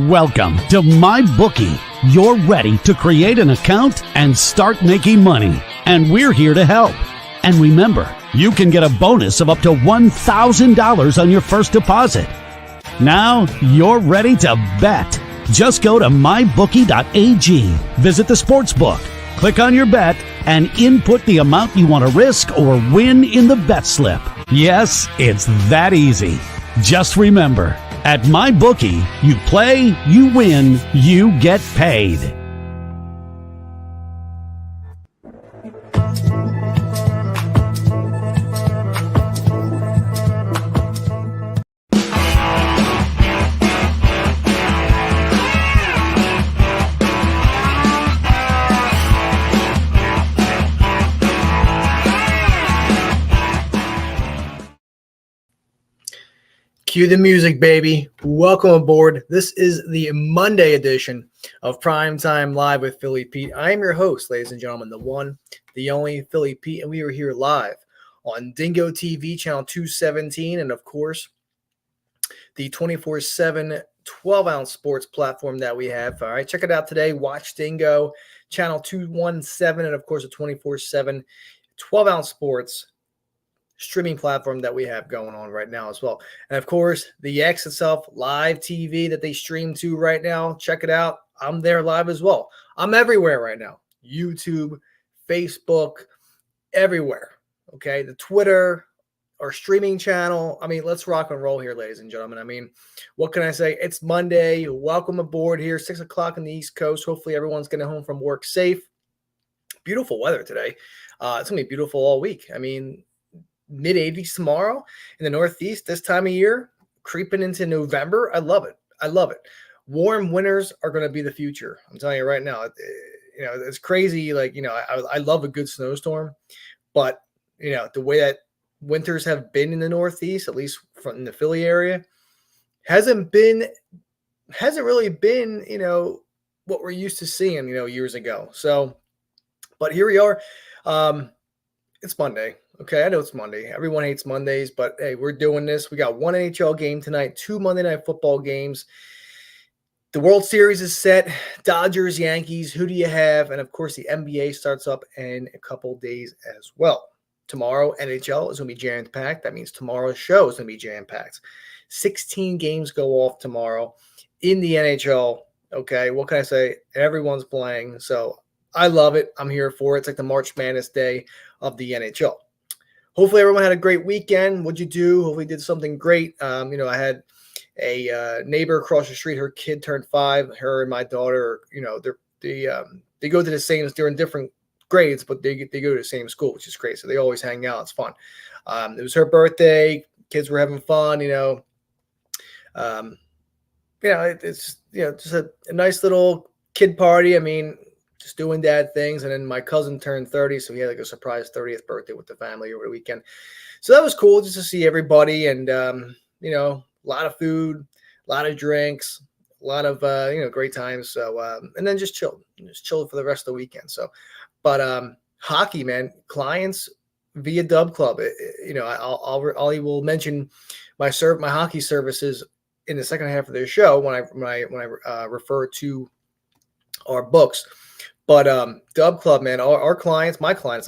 Welcome to MyBookie. You're ready to create an account and start making money. And we're here to help. And remember, you can get a bonus of up to $1,000 on your first deposit. Now you're ready to bet. Just go to mybookie.ag, visit the sportsbook, click on your bet, and input the amount you want to risk or win in the bet slip. Yes, it's that easy. Just remember, at MyBookie, you play, you win, you get paid. Cue the music, baby. Welcome aboard. This is the Monday edition of Primetime Live with Philly Pete. I am your host, ladies and gentlemen, the one, the only Philly Pete, and we are here live on Dingo TV, channel 217, and of course, the 24/7 12-ounce sports platform that we have. All right, check it out today. Watch Dingo, channel 217, and of course, the 24/7 12-ounce sports streaming platform that we have going on right now as well. And of course, the X itself, live TV that they stream to right now. Check it out. I'm there live as well. I'm everywhere right now. YouTube, Facebook, everywhere. Okay. The Twitter, our streaming channel. I mean, let's rock and roll here, ladies and gentlemen. I mean, what can I say? It's Monday. Welcome aboard here, 6 o'clock on the East Coast. Hopefully everyone's getting home from work safe. Beautiful weather today. It's going to be beautiful all week. I mean, mid-80s tomorrow in the Northeast this time of year, creeping into November. I love it. I love it. Warm winters are going to be the future. I'm telling you right now. It's crazy. Like, I love a good snowstorm, but the way that winters have been in the Northeast, at least from the Philly area, hasn't really been, what we're used to seeing, years ago. So, but here we are. It's Monday. Okay, I know it's Monday. Everyone hates Mondays, but hey, we're doing this. We got one NHL game tonight, 2 Monday Night Football games. The World Series is set. Dodgers, Yankees, who do you have? And of course, the NBA starts up in a couple days as well. Tomorrow, NHL is going to be jam-packed. That means tomorrow's show is going to be jam-packed. 16 games go off tomorrow in the NHL. Okay, what can I say? Everyone's playing, so I love it. I'm here for it. It's like the March Madness day of the NHL. Hopefully everyone had a great weekend. What'd you do? Hopefully you did something great. I had a neighbor across the street. Her kid turned 5. Her and my daughter, they go to the same. They're in different grades, but they go to the same school, which is great. So they always hang out. It's fun. It was her birthday. Kids were having fun. It's just a nice little kid party. I mean, just doing dad things. And then my cousin turned 30, so he had like a surprise 30th birthday with the family over the weekend. So that was cool just to see everybody, and a lot of food, a lot of drinks, a lot of great times. So and then just chilled for the rest of the weekend. So, but hockey, man, clients via Dub Club. I will mention my hockey services in the second half of the show when I refer to our books. But Dub Club, man, our clients, my clients,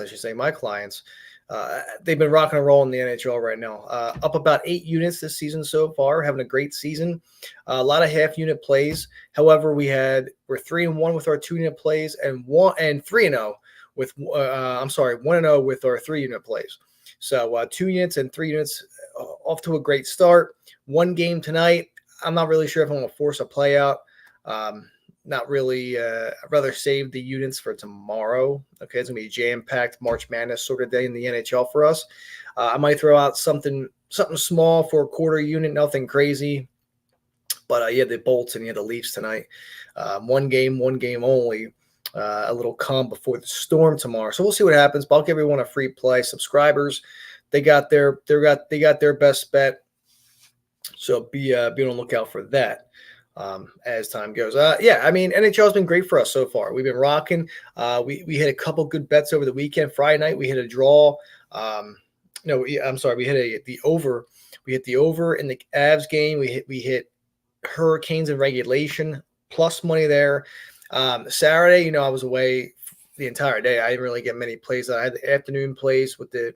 they've been rocking and rolling in the NHL right now. Up about 8 units this season so far, having a great season. A lot of half-unit plays. However, we're 3-1 with our 2-unit plays and 3-0 with 1-0 with our 3-unit plays. So 2 units and 3 units off to a great start. One game tonight. I'm not really sure if I'm going to force a play out. Not really. I'd rather save the units for tomorrow. Okay, it's going to be a jam-packed March Madness sort of day in the NHL for us. I might throw out something small for a quarter unit, nothing crazy. But you had the Bolts and you had the Leafs tonight. One game only. A little calm before the Storm tomorrow. So we'll see what happens. But I'll give everyone a free play. Subscribers, they got their best bet. So be on the lookout for that. As time goes. I mean, NHL has been great for us so far. We've been rocking. We hit a couple good bets over the weekend. Friday night, we hit a draw. We hit the over. We hit the over in the Avs game. We hit Hurricanes in regulation, plus money there. Saturday, I was away the entire day. I didn't really get many plays. I had the afternoon plays with the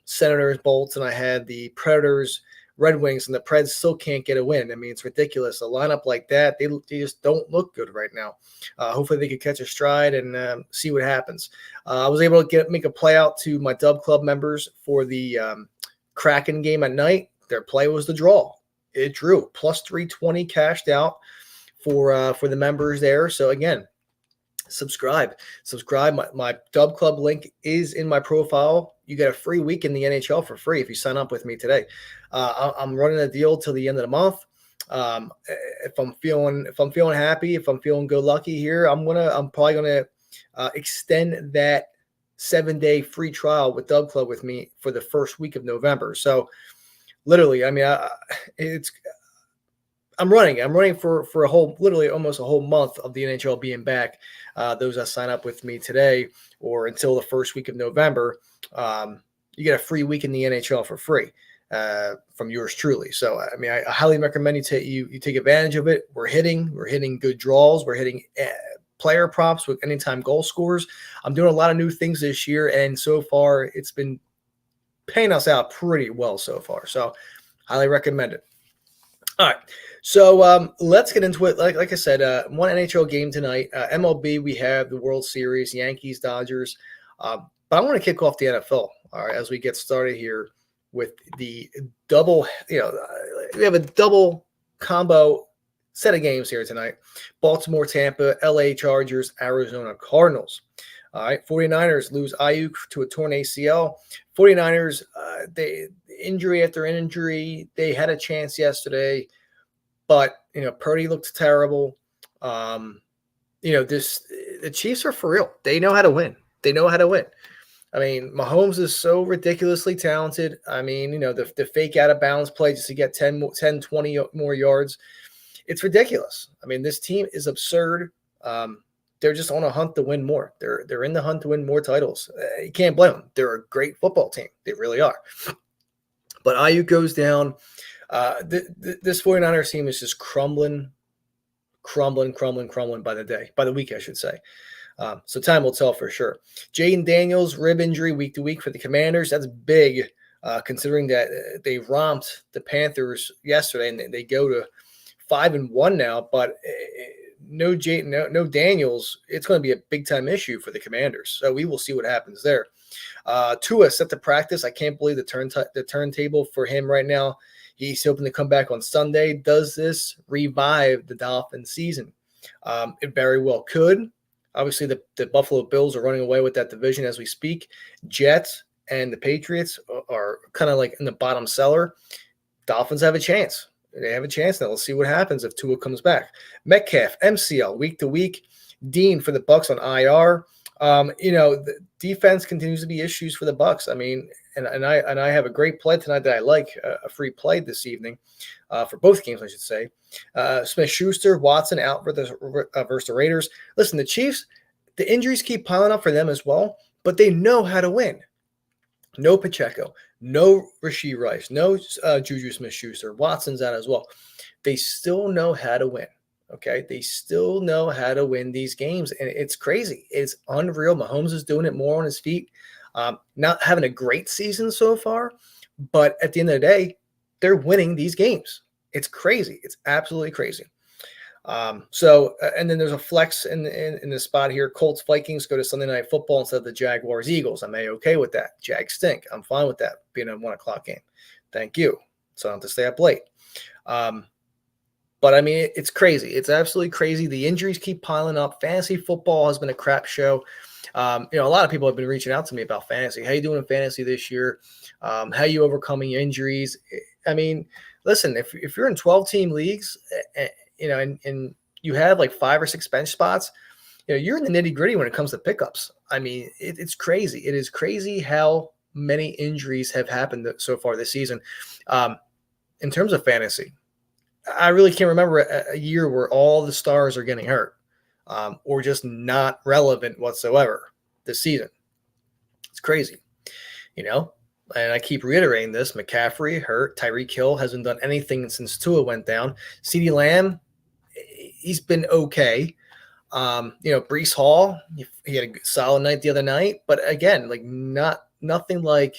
Senators, Bolts, and I had the Predators, Red Wings, and the Preds still can't get a win. I mean, it's ridiculous. A lineup like that, they just don't look good right now. Hopefully they could catch a stride and see what happens. I was able to make a play out to my Dub Club members for the Kraken game at night. Their play was the draw. It drew plus 320 cashed out for the members there. So again, subscribe. My Dub Club link is in my profile. You get a free week in the NHL for free if you sign up with me today. I'm running a deal till the end of the month. If I'm feeling happy, if I'm feeling good lucky here, I'm probably gonna extend that 7-day free trial with Dub Club with me for the first week of November. So literally, I mean, I'm running for a whole, literally almost a whole month of the NHL being back. Those that sign up with me today or until the first week of November, you get a free week in the NHL for free from yours truly. So, I mean, I highly recommend you take advantage of it. We're hitting good draws. We're hitting player props with anytime goal scores. I'm doing a lot of new things this year, and so far it's been paying us out pretty well so far. So, highly recommend it. All right, so let's get into it. Like I said, one NHL game tonight. MLB, we have the World Series, Yankees, Dodgers. But I want to kick off the NFL, all right, as we get started here with the double, we have a double combo set of games here tonight. Baltimore, Tampa, LA Chargers, Arizona Cardinals. All right, 49ers lose Ayuk to a torn ACL. 49ers, they injury after injury. They had a chance yesterday, but Purdy looked terrible. The Chiefs are for real. They know how to win. I mean, Mahomes is so ridiculously talented. I mean, the fake out of bounds play just to get 10, 20 more yards. It's ridiculous. I mean, this team is absurd. They're just on a hunt to win more. They're in the hunt to win more titles. You can't blame them. They're a great football team. They really are. But Ayuk goes down. This 49ers team is just crumbling by the week, I should say. So time will tell for sure. Jaden Daniels, rib injury week to week for the Commanders. That's big, considering that they romped the Panthers yesterday, and they go to 5-1 now. But no Daniels. It's going to be a big time issue for the Commanders. So we will see what happens there. Tua set to practice. I can't believe the turntable for him right now. He's hoping to come back on Sunday. Does this revive the Dolphins season? It very well could. Obviously, the Buffalo Bills are running away with that division as we speak. Jets and the Patriots are kind of like in the bottom cellar. Dolphins have a chance. They have a chance now. Let's see what happens if Tua comes back. Metcalf, MCL, week to week. Dean for the Bucs on IR. The defense continues to be issues for the Bucs. I mean, and I have a great play tonight that I like, a free play this evening for both games, I should say. Smith-Schuster, Watson out versus the Raiders. Listen, the Chiefs, the injuries keep piling up for them as well, but they know how to win. No Pacheco, no Rashee Rice, no Juju Smith-Schuster. Watson's out as well. They still know how to win. Okay, they still know how to win these games, and it's crazy. It's unreal. Mahomes is doing it more on his feet. Not having a great season so far, but at the end of the day, they're winning these games. It's crazy. It's absolutely crazy. And then there's a flex in the spot here. Colts Vikings go to Sunday Night Football instead of the Jaguars Eagles. I'm okay with that. Jags stink. I'm fine with that being a 1:00 game. Thank you. So I don't have to stay up late. But I mean, it's crazy. It's absolutely crazy. The injuries keep piling up. Fantasy football has been a crap show. A lot of people have been reaching out to me about fantasy. How you doing in fantasy this year? How you overcoming injuries? I mean, listen, if you're in 12-team leagues, and you have like 5 or 6 bench spots, you're in the nitty gritty when it comes to pickups. I mean, it's crazy. It is crazy how many injuries have happened so far this season. In terms of fantasy, I really can't remember a year where all the stars are getting hurt or just not relevant whatsoever this season. It's crazy, and I keep reiterating this, McCaffrey hurt. Tyreek Hill hasn't done anything since Tua went down. CeeDee Lamb, he's been okay. Brees Hall, he had a solid night the other night, but again, like nothing like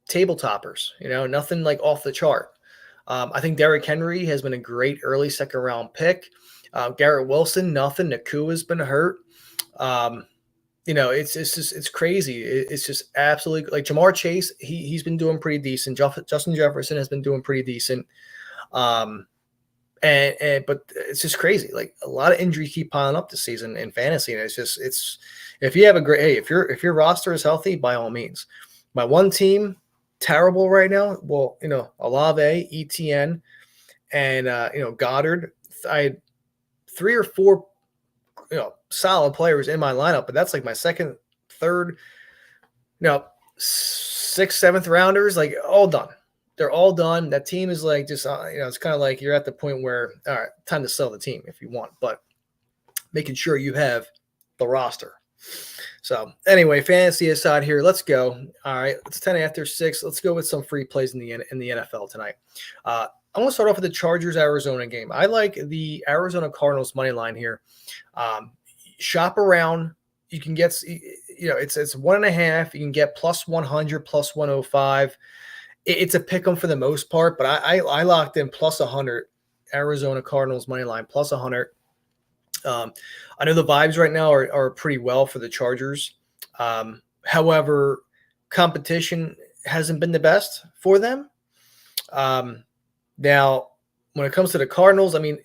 table toppers, nothing like off the chart. I think Derrick Henry has been a great early second round pick. Garrett Wilson, nothing. Nakua's been hurt. It's crazy. It's just absolutely like Jamar Chase. He's been doing pretty decent. Justin Jefferson has been doing pretty decent. But it's just crazy. Like a lot of injuries keep piling up this season in fantasy, and it's if you have if your roster is healthy, by all means. My one team terrible right now. Well, Olave, ETN, and Goddard. I had 3 or 4 solid players in my lineup, but that's like my second, third, 6th, 7th rounders, like all done. They're all done. That team is like just, it's kind of like you're at the point where, all right, time to sell the team if you want, but making sure you have the roster. So anyway, fantasy aside here, let's go. All right, it's 10 after 6. Let's go with some free plays in the NFL tonight. I want to start off with the Chargers-Arizona game. I like the Arizona Cardinals money line here. Shop around. You can get, it's 1.5. You can get plus 100, plus 105. It's a pick 'em for the most part, but I locked in plus 100. Arizona Cardinals money line plus 100. I know the vibes right now are pretty well for the Chargers. However, competition hasn't been the best for them. Now, when it comes to the Cardinals, I mean,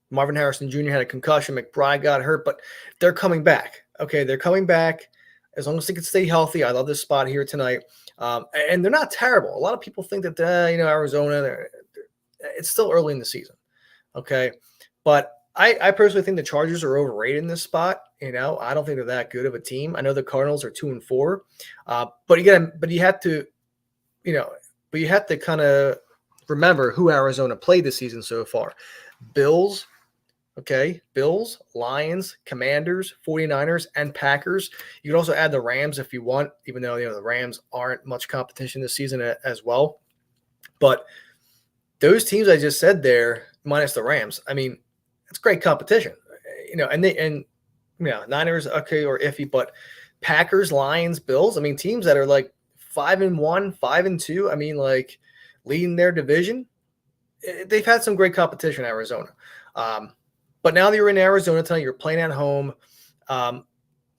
Marvin Harrison Jr. had a concussion. McBride got hurt, but they're coming back. Okay, they're coming back as long as they can stay healthy. I love this spot here tonight. And they're not terrible. A lot of people think that, Arizona, it's still early in the season. Okay, but I personally think the Chargers are overrated in this spot. I don't think they're that good of a team. I know the Cardinals are 2-4, but you have to kind of remember who Arizona played this season so far. Bills, Lions, Commanders, 49ers, and Packers. You can also add the Rams if you want, even though the Rams aren't much competition this season as well. But those teams I just said there, minus the Rams, I mean, it's great competition. Niners, okay, or iffy, but Packers, Lions, Bills, I mean, teams that are like 5-1, 5-2, I mean, like leading their division. They've had some great competition, Arizona. But now that you're in Arizona tonight, you're playing at home. I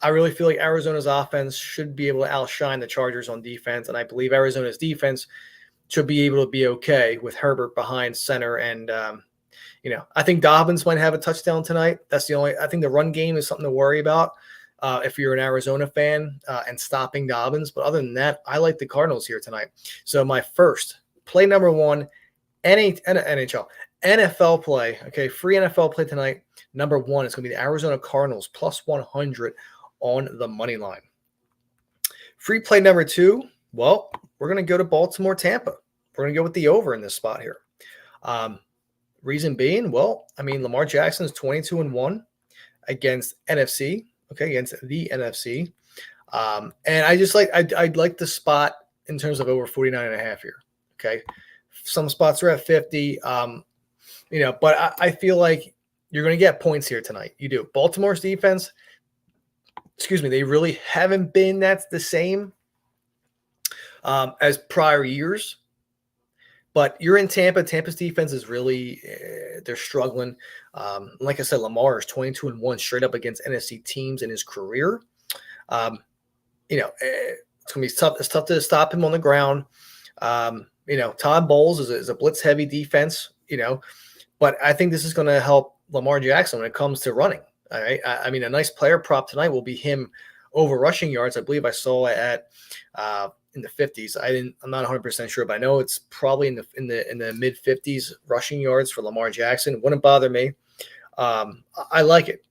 really feel like Arizona's offense should be able to outshine the Chargers on defense, and I believe Arizona's defense should be able to be okay with Herbert behind center. And, I think Dobbins might have a touchdown tonight. I think the run game is something to worry about if you're an Arizona fan and stopping Dobbins. But other than that, I like the Cardinals here tonight. So my first play number 1, NFL play. Okay, free NFL play tonight. Number 1 is going to be the Arizona Cardinals plus 100 on the money line. Free play number 2. Well, we're going to go to Baltimore, Tampa. We're going to go with the over in this spot here. Reason being, well, I mean, Lamar Jackson is 22-1 against NFC. Okay, against the NFC. And I'd like the spot in terms of over 49.5 here. Okay. Some spots are at 50. But I feel like you're going to get points here tonight. You do. Baltimore's defense, they really haven't been that's the same as prior years. But you're in Tampa. Tampa's defense is really they're struggling. Like I said, Lamar is 22-1 straight up against NFC teams in his career. It's going to be tough. It's tough to stop him on the ground. Todd Bowles is a blitz heavy defense, but I think this is going to help Lamar Jackson when it comes to running. All right. I mean, a nice player prop tonight will be him over rushing yards. I believe I saw it at in the 50s. I'm not 100% sure, but I know it's probably in the mid 50s rushing yards for Lamar Jackson. It wouldn't bother me. I like it.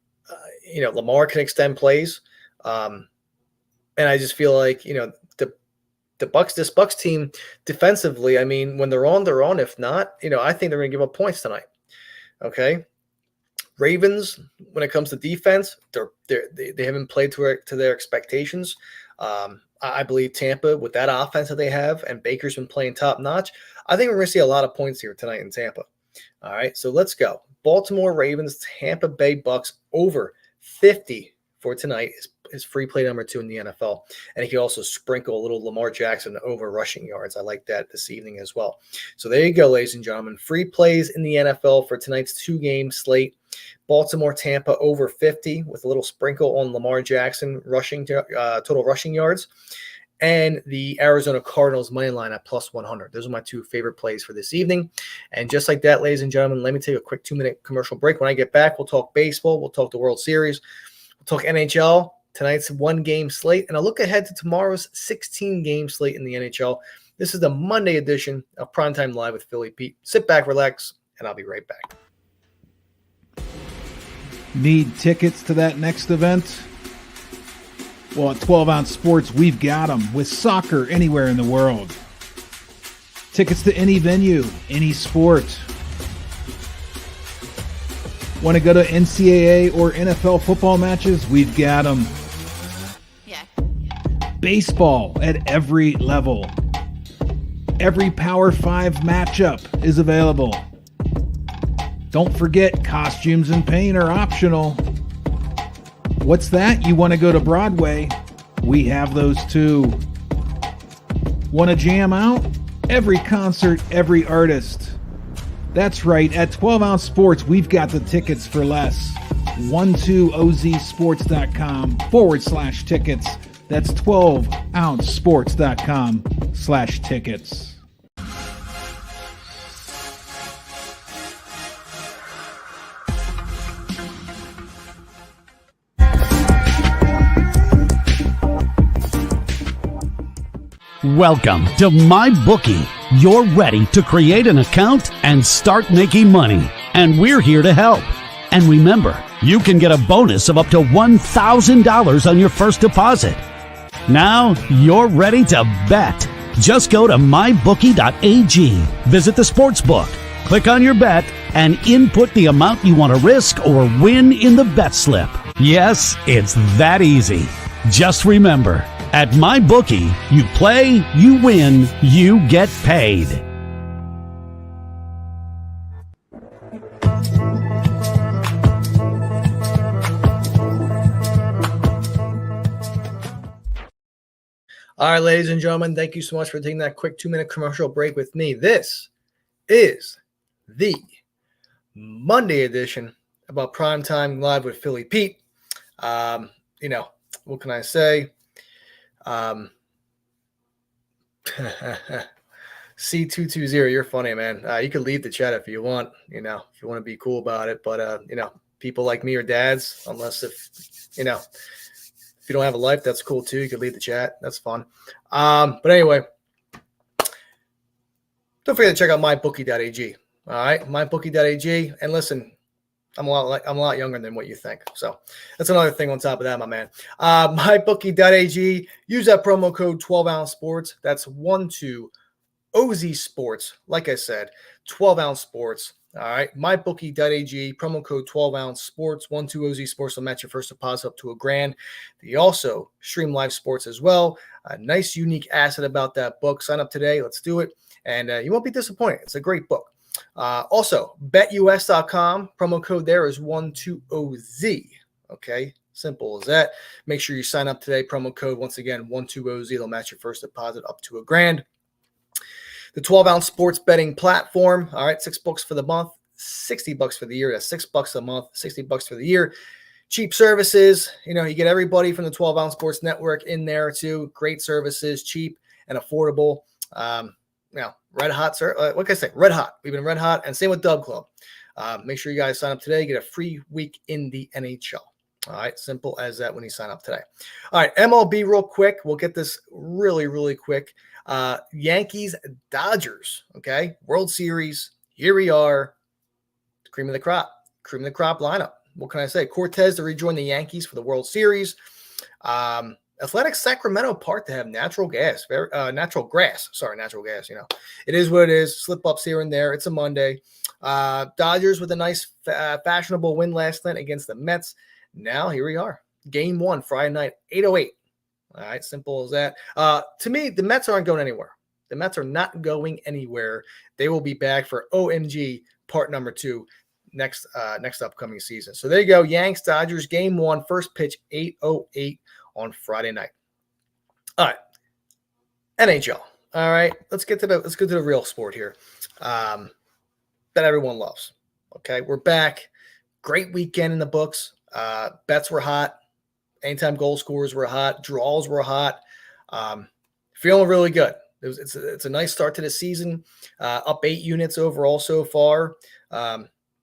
Lamar can extend plays. And I just feel like, this Bucks team defensively, I mean, when they're on, they're on. If not, I think they're going to give up points tonight. Okay. Ravens, when it comes to defense, they haven't played to their expectations. I believe Tampa, with that offense that they have, and Baker's been playing top notch, I think we're going to see a lot of points here tonight in Tampa. All right, so let's go. Baltimore Ravens, Tampa Bay Bucks over 50 for tonight is free play number 2 in the NFL. And he can also sprinkle a little Lamar Jackson over rushing yards. I like that this evening as well. So there you go, ladies and gentlemen. Free plays in the NFL for tonight's 2-game slate. Baltimore, Tampa over 50 with a little sprinkle on Lamar Jackson rushing total rushing yards. And the Arizona Cardinals money line at plus 100. Those are my 2 favorite plays for this evening. And just like that, ladies and gentlemen, let me take a quick 2-minute commercial break. When I get back, we'll talk baseball. We'll talk the World Series. We'll talk NHL, tonight's 1-game slate, and I'll look ahead to tomorrow's 16-game slate in the NHL. This is the Monday edition of Primetime Live with Philly Pete. Sit back, relax, and I'll be right back. Need tickets to that next event? Well, at 12 Ounce Sports, we've got them with soccer anywhere in the world. Tickets to any venue, any sport. Want to go to NCAA or NFL football matches? We've got them. Yeah. Baseball at every level. Every Power 5 matchup is available. Don't forget, costumes and paint are optional. What's that? You want to go to Broadway? We have those too. Want to jam out? Every concert, every artist. That's right, at 12 Ounce Sports, we've got the tickets for less. 12ozsports.com/tickets. That's 12ouncesports.com/tickets. Welcome to MyBookie. You're ready to create an account and start making money. And we're here to help. And remember, you can get a bonus of up to $1,000 on your first deposit. Now you're ready to bet. Just go to mybookie.ag, visit the sportsbook, click on your bet, and input the amount you want to risk or win in the bet slip. Yes, it's that easy. Just remember, at MyBookie, you play, you win, you get paid. All right, ladies and gentlemen, thank you so much for taking that quick 2-minute commercial break with me. This is the Monday edition about Primetime Live with Philly Pete. What can I say? C220, you're funny, man. You can leave the chat if you want, if you want to be cool about it. But, people like me are dads, unless if you don't have a life, that's cool too. You can leave the chat. That's fun. But anyway, don't forget to check out mybookie.ag. All right, mybookie.ag. And listen, I'm a lot younger than what you think. So that's another thing on top of that, my man. Mybookie.ag. Use that promo code 12 Ounce Sports. That's 12OZ Sports. Like I said, 12 Ounce Sports. All right, mybookie.ag, promo code 12 Ounce Sports, 12OZ Sports will match your first deposit up to $1,000. They also stream live sports as well. A nice, unique asset about that book. Sign up today. Let's do it. And you won't be disappointed. It's a great book. Also, betus.com, promo code there is 12OZ. Okay, simple as that. Make sure you sign up today. Promo code, once again, 12OZ. They'll match your first deposit up to $1,000. The 12 Ounce Sports betting platform. All right, $6 for the month, $60 for the year. That's $6 a month, $60 for the year. Cheap services. You get everybody from the 12 Ounce Sports Network in there too. Great services, cheap and affordable. Red hot, sir. What can I say? Red hot. We've been red hot, and same with Dub Club. Make sure you guys sign up today. Get a free week in the NHL. All right, simple as that when you sign up today. All right, MLB real quick. We'll get this really, really quick. Yankees, Dodgers, okay? World Series. Here we are. Cream of the crop lineup. What can I say? Cortez to rejoin the Yankees for the World Series. Athletic Sacramento Park to have natural gas. Natural grass. It is what it is. Slip ups here and there. It's a Monday. Dodgers with a nice fashionable win last night against the Mets. Now here we are. Game 1, Friday night, 8:08. All right, simple as that. To me, the Mets aren't going anywhere. The Mets are not going anywhere. They will be back for OMG part number 2 next upcoming season. So there you go. Yanks Dodgers game 1, first pitch 8:08 on Friday night. All right, NHL. All right, let's get to the real sport here that everyone loves. Okay, we're back. Great weekend in the books. Bets were hot. Anytime goal scorers were hot. Draws were hot. Feeling really good. It's a nice start to the season. Up 8 units overall so far.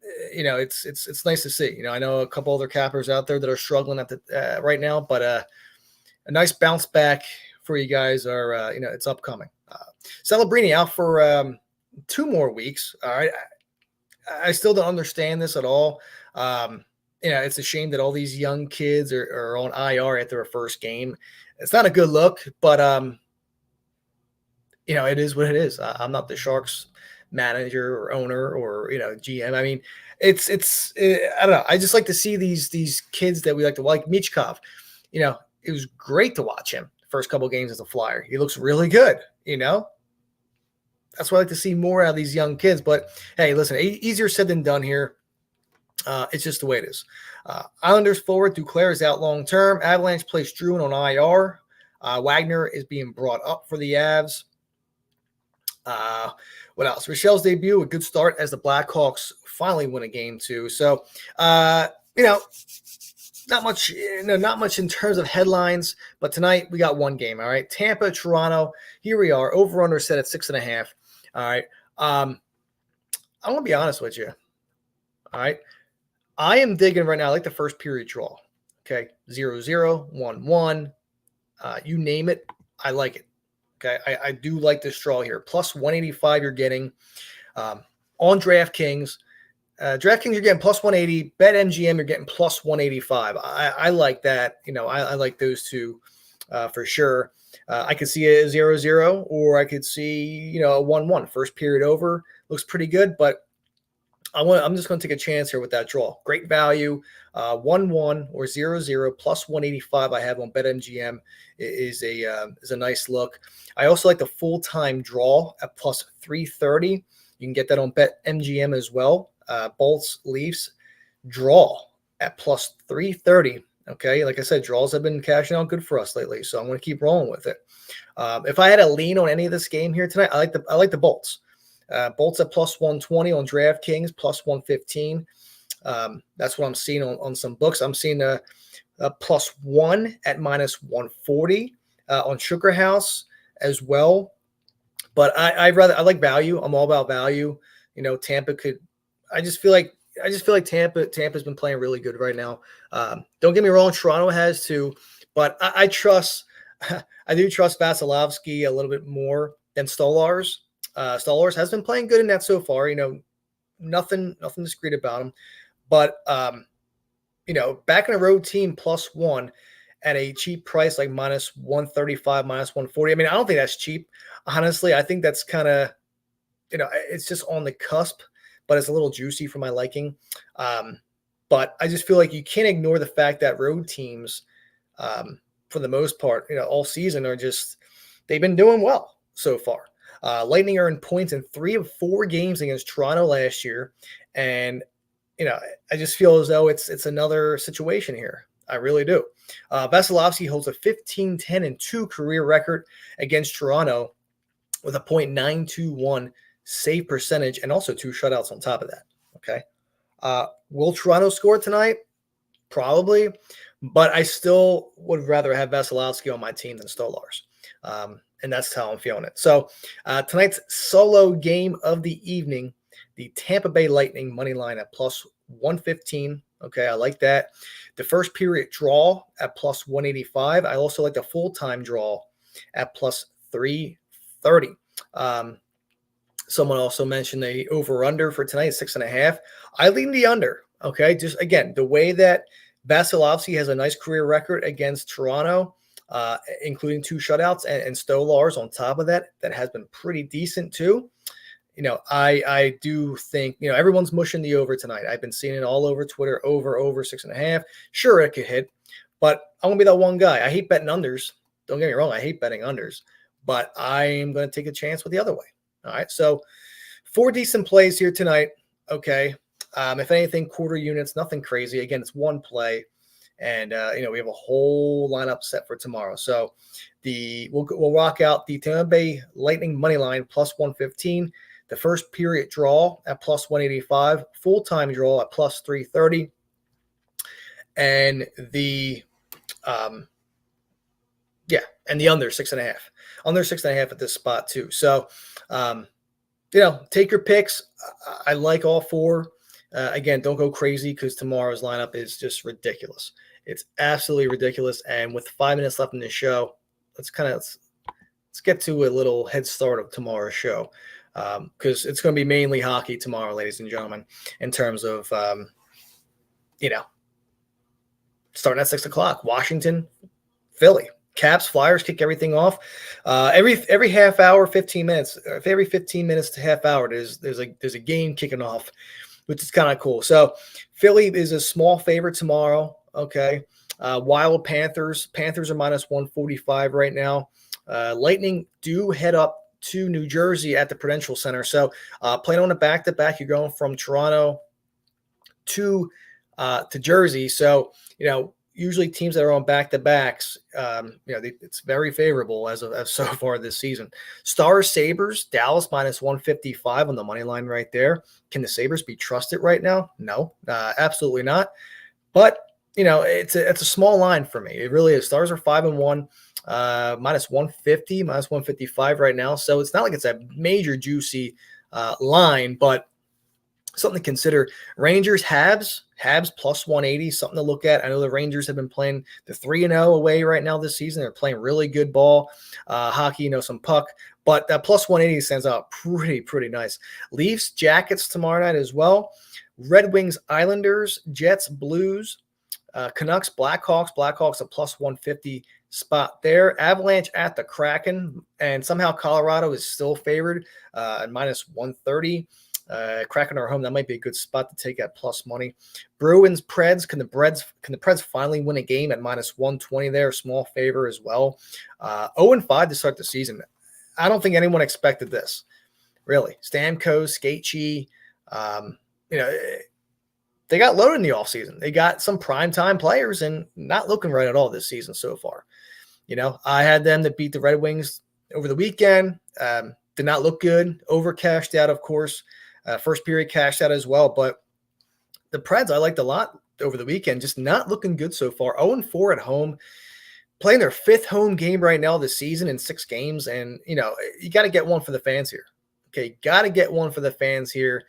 It's nice to see. I know a couple other cappers out there that are struggling at the right now, but a nice bounce back for you guys are it's upcoming. Celebrini out for 2 more weeks. All right. I still don't understand this at all. It's a shame that all these young kids are on IR after their first game. It's not a good look, but it is what it is. I'm not the Sharks manager or owner or GM. I mean, it's I don't know. I just like to see these kids that we like to like. Michkov, it was great to watch him first couple games as a Flyer. He looks really good. That's what I like to see more out of these young kids. But hey, listen, easier said than done here. It's just the way it is. Islanders forward, Duclair is out long term. Avalanche placed Druin on IR. Wagner is being brought up for the Avs. What else? Rochelle's debut, a good start as the Blackhawks finally win a game too. So, not much in terms of headlines, but tonight we got one game. All right. Tampa, Toronto. Here we are. Over under set at 6.5. All right. I'm going to be honest with you. All right. I am digging right now. I like the first period draw. Okay. 0-0, 1-1. You name it. I like it. Okay. I do like this draw here. Plus 185 you're getting on DraftKings. DraftKings you're getting plus 180. BetMGM you're getting plus 185. I like that. I like those two for sure. I could see a 0-0 or I could see, a 1-1. First period over. Looks pretty good, but I'm just going to take a chance here with that draw. Great value. 1-1 or 0-0 plus 185 I have on BetMGM is a nice look. I also like the full-time draw at plus 330. You can get that on BetMGM as well. Bolts, Leafs, draw at plus 330. Okay, like I said, draws have been cashing out good for us lately, so I'm going to keep rolling with it. If I had a lean on any of this game here tonight, I like the Bolts. Bolts at plus 120 on DraftKings, plus 115. That's what I'm seeing on some books. I'm seeing a plus 1 at minus 140 on Sugar House as well. But I like value. I'm all about value. Tampa could. I just feel like Tampa's been playing really good right now. Don't get me wrong, Toronto has too, but I do trust Vasilevsky a little bit more than Stolarz. Stolarz has been playing good in that so far. Nothing discreet about him. But back in a road team plus 1 at a cheap price like minus 135, minus 140. I mean, I don't think that's cheap. Honestly, I think that's kind of, it's just on the cusp, but it's a little juicy for my liking. But I just feel like you can't ignore the fact that road teams, for the most part, all season they've been doing well so far. Lightning are in points in 3 of 4 games against Toronto last year. And, I just feel as though it's another situation here. I really do. Vasilevsky holds a 15-10-2 career record against Toronto with a .921 save percentage and also 2 shutouts on top of that. Okay. Will Toronto score tonight? Probably. But I still would rather have Vasilevsky on my team than Stolarz. And that's how I'm feeling it. So tonight's solo game of the evening, the Tampa Bay Lightning money line at plus 115. Okay, I like that. The first period draw at plus 185. I also like the full-time draw at plus 330. Someone also mentioned the over-under for tonight, 6.5. I lean the under. Okay, just again, the way that Vasilevsky has a nice career record against Toronto, including 2 shutouts, and Stolarz on top of that has been pretty decent too. I do think, everyone's mushing the over tonight. I've been seeing it all over Twitter, over 6.5. Sure, it could hit, but I won't be that one guy. I hate betting unders. Don't get me wrong. I hate betting unders, but I am going to take a chance with the other way. All right. So 4 decent plays here tonight. Okay. If anything, quarter units, nothing crazy. Again, it's one play. And, we have a whole lineup set for tomorrow. So we'll rock out the Tampa Bay Lightning money line plus 115, the first period draw at plus 185, full-time draw at plus 330, and the under 6.5. Under 6.5 at this spot too. So, take your picks. I like all 4. Again, don't go crazy because tomorrow's lineup is just ridiculous. It's absolutely ridiculous. And with 5 minutes left in the show, let's get to a little head start of tomorrow's show, because it's going to be mainly hockey tomorrow, ladies and gentlemen, in terms of, starting at 6 o'clock, Washington, Philly. Caps, Flyers kick everything off. Every half hour, 15 minutes. Every 15 minutes to half hour, there's a game kicking off, which is kind of cool. So Philly is a small favorite tomorrow. Okay. Wild Panthers. Panthers are minus 145 right now. Lightning do head up to New Jersey at the Prudential Center. So playing on a back-to-back, you're going from Toronto to Jersey. So, usually teams that are on back-to-backs, it's very favorable as so far this season. Stars, Sabres, Dallas minus 155 on the money line right there. Can the Sabres be trusted right now? No, absolutely not. But, it's a small line for me. It really is. Stars are 5-1, minus 150, minus 155 right now. So it's not like it's a major juicy line, but something to consider. Rangers, Habs plus 180, something to look at. I know the Rangers have been playing the 3-0 away right now this season. They're playing really good ball, hockey, some puck, but that plus 180 stands out pretty nice. Leafs, Jackets tomorrow night as well. Red Wings, Islanders, Jets, Blues, Canucks, Blackhawks a plus 150 spot there. Avalanche at the Kraken, and somehow Colorado is still favored at minus 130. Kraken are home. That might be a good spot to take at plus money. Bruins, Preds. Can the Preds finally win a game at minus 120 there? Small favor as well. 0-5 to start the season. I don't think anyone expected this, really. Stamkos, Sketchy, they got loaded in the offseason. They got some primetime players and not looking right at all this season so far. I had them to beat the Red Wings over the weekend. Did not look good. Over cashed out, of course. First period cashed out as well. But the Preds I liked a lot over the weekend. Just not looking good so far. 0-4 at home. Playing their 5th home game right now this season in 6 games. And, you got to get one for the fans here. Okay, got to get one for the fans here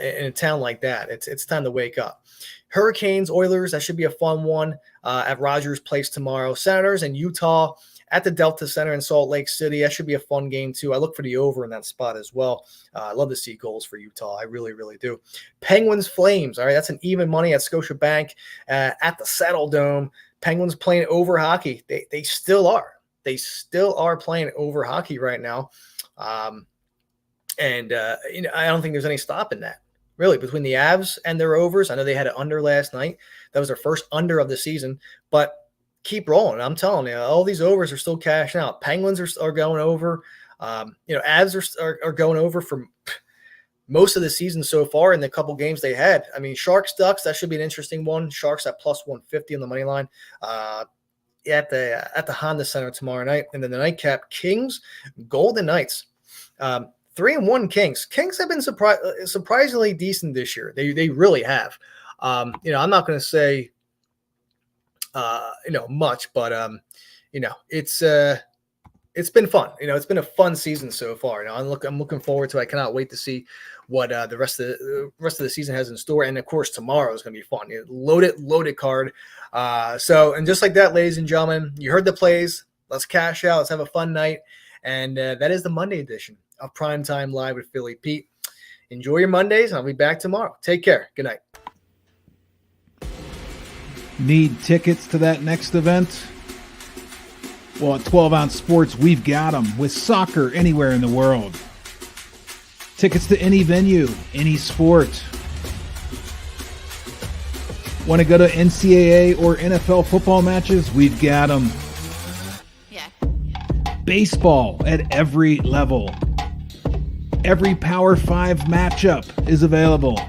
in a town like that. It's time to wake up. Hurricanes, Oilers, that should be a fun one at Rogers Place tomorrow. Senators and Utah at the Delta Center in Salt Lake City. That should be a fun game too. I look for the over in that spot as well. I love to see goals for Utah. I really, really do. Penguins, Flames. All right, that's an even money at Scotiabank at the Saddle Dome. Penguins playing over hockey. They still are. They still are playing over hockey right now. I don't think there's any stopping that, really, between the Avs and their overs. I know they had an under last night. That was their first under of the season, but keep rolling. I'm telling you, all these overs are still cashing out. Penguins are going over. Avs are going over for most of the season so far in the couple games they had. I mean, Sharks, Ducks, that should be an interesting one. Sharks at plus 150 on the money line at the Honda Center tomorrow night. And then the nightcap, Kings, Golden Knights. 3-1 Kings. Kings have been surprisingly decent this year. They really have. I'm not going to say much, but it's been fun. It's been a fun season so far. I'm looking forward to it. I cannot wait to see what the rest of the season has in store. And of course, tomorrow is going to be fun. Loaded card. And just like that, ladies and gentlemen, you heard the plays. Let's cash out. Let's have a fun night. And that is the Monday edition of Primetime Live with Philly Pete. Enjoy your Mondays, and I'll be back tomorrow. Take care. Good night. Need tickets to that next event? Well, at 12 Ounce Sports, we've got them with soccer anywhere in the world. Tickets to any venue, any sport. Want to go to NCAA or NFL football matches? We've got them. Yeah, baseball at every level. Every Power 5 matchup is available.